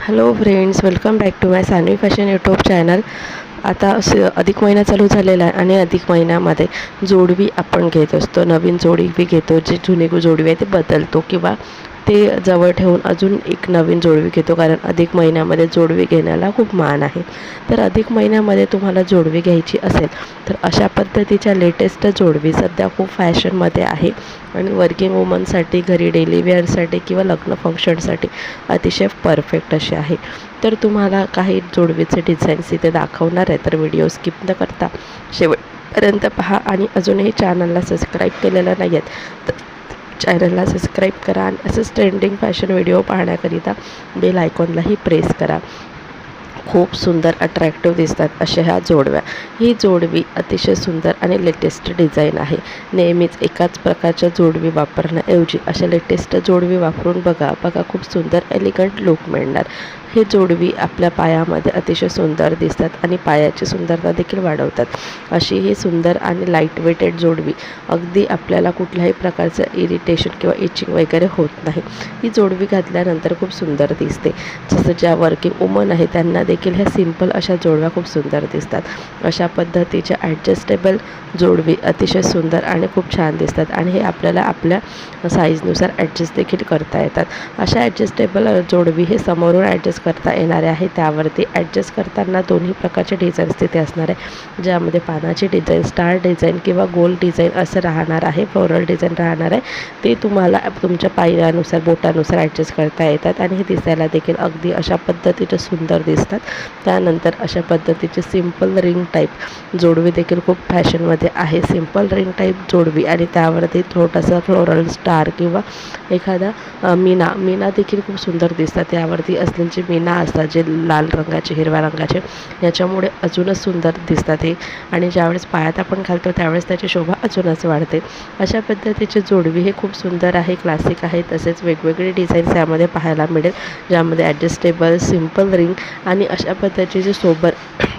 Hello friends, welcome back to my Saanvi fashion YouTube channel. आता अधिक महिना चालू झालेला आहे आणि अधिक महिन्यामध्ये जोडवी आपण घेत असतो. नवीन जोडवी घेतो, जे जुने जोडवी आहे ते बदलतो किंवा ते जवळ ठेवून अजून एक नवीन जोडवी घेतो, कारण अधिक महिन्यामध्ये जोडवी घेण्याला खूप मान आहे. तर अधिक महिन्यामध्ये तुम्हाला जोडवी घ्यायची असेल तर अशा पद्धतीच्या लेटेस्ट जोडवी सध्या खूप फॅशनमध्ये आहे आणि वर्किंग वुमनसाठी, घरी डेली वेअरसाठी किंवा लग्न फंक्शनसाठी अतिशय परफेक्ट असे आहे. तर तुम्हाला काही जोडवीचे डिझाईन्स इथे दाखवणार आहे, तर व्हिडिओ स्किप न करता शेवटपर्यंत पहा. आणि अजूनही चॅनलला सबस्क्राईब केलेलं नाही आहेत तर चॅनलला सबस्क्राईब करा आणि असंच ट्रेंडिंग फॅशन व्हिडिओ पाहण्याकरिता बेल आयकॉनलाही प्रेस करा. खूप सुंदर अट्रॅक्टिव्ह दिसतात अशा ह्या जोडव्या. ही जोडवी अतिशय सुंदर आणि लेटेस्ट डिझाईन आहे. नेहमीच एकाच प्रकारच्या जोडवी वापरण्याऐवजी अशा लेटेस्ट जोडवी वापरून बघा खूप सुंदर एलिगंट लुक मिळणार. हे जोडवी आपल्या पायामध्ये अतिशय सुंदर दिसतात आणि पायाची सुंदरता देखील वाढवतात. अशी ही सुंदर आणि लाईट वेटेड जोडवी अगदी आपल्याला कुठल्याही प्रकारचं इरिटेशन किंवा इचिंग वगैरे होत नाही. ही जोडवी घातल्यानंतर खूप सुंदर दिसते. जसं ज्या वर्किंग वुमन आहे त्यांना देखील ह्या सिंपल अशा जोडव्या खूप सुंदर दिसतात. अशा पद्धतीच्या ॲडजस्टेबल जोडवी अतिशय सुंदर आणि खूप छान दिसतात आणि हे आपल्याला आपल्या साईजनुसार ॲडजस्ट देखील करता येतात. अशा ॲडजस्टेबल जोडवी हे समोरून ॲडजस्ट करता येणारे आहे. त्यावरती ॲडजस्ट करताना दोन्ही प्रकारचे डिझाईन्स तिथे असणार आहे, ज्यामध्ये पानाची डिझाईन, स्टार डिझाईन किंवा गोल डिझाईन असं राहणार आहे. फ्लोरल डिझाईन राहणार आहे. ते तुम्हाला तुमच्या पायानुसार, बोटानुसार ॲडजस्ट करता येतात आणि हे दिसायला देखील अगदी अशा पद्धतीचे सुंदर दिसतात. त्यानंतर अशा पद्धतीचे सिंपल रिंग टाईप जोडवी देखील खूप फॅशनमध्ये आहे. सिंपल रिंग टाईप जोडवी आणि त्यावरती छोटासा फ्लोरल स्टार किंवा एखादा मीना देखील खूप सुंदर दिसतात. त्यावरती असलेले मीना असतात जे लाल रंगाचे, हिरव्या रंगाचे, याच्यामुळे अजूनच सुंदर दिसतात हे. आणि ज्यावेळेस पायात आपण घालतो त्यावेळेस त्याची शोभा अजूनच वाढते. अशा पद्धतीचे जोडवी हे खूप सुंदर आहे, क्लासिक आहे. तसेच वेगवेगळे डिझाईन्स यामध्ये पाहायला मिळेल, ज्यामध्ये ॲडजस्टेबल, सिंपल रिंग आणि अशा पद्धतीचे सोबत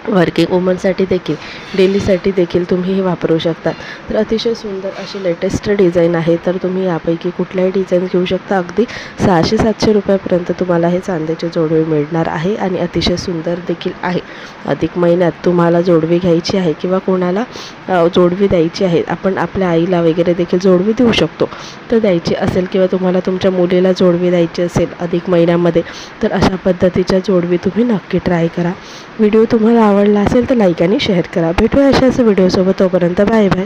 वर्किंग वुमनसाठी देखील, डेलीसाठी देखील तुम्ही हे वापरू शकता. तर अतिशय सुंदर अशी लेटेस्ट डिझाईन आहे. तर तुम्ही यापैकी कुठल्याही डिझाईन घेऊ शकता. अगदी 600-700 रुपयापर्यंत तुम्हाला हे चांदीचे जोडवी मिळणार आहे आणि अतिशय सुंदर देखील आहे. अधिक महिन्यात तुम्हाला जोडवी घ्यायची आहे किंवा कोणाला जोडवी द्यायची आहे, आपण आपल्या आईला वगैरे देखील जोडवी देऊ शकतो. तर द्यायची असेल किंवा तुम्हाला तुमच्या मुलीला जोडवी द्यायची असेल अधिक महिन्यामध्ये, तर अशा पद्धतीच्या जोडवी तुम्ही नक्की ट्राय करा. व्हिडिओ तुम्हाला आवडला असेल तर लाईक आणि शेअर करा. भेटूया अशाच व्हिडिओसोबत. तोपर्यंत बाय बाय.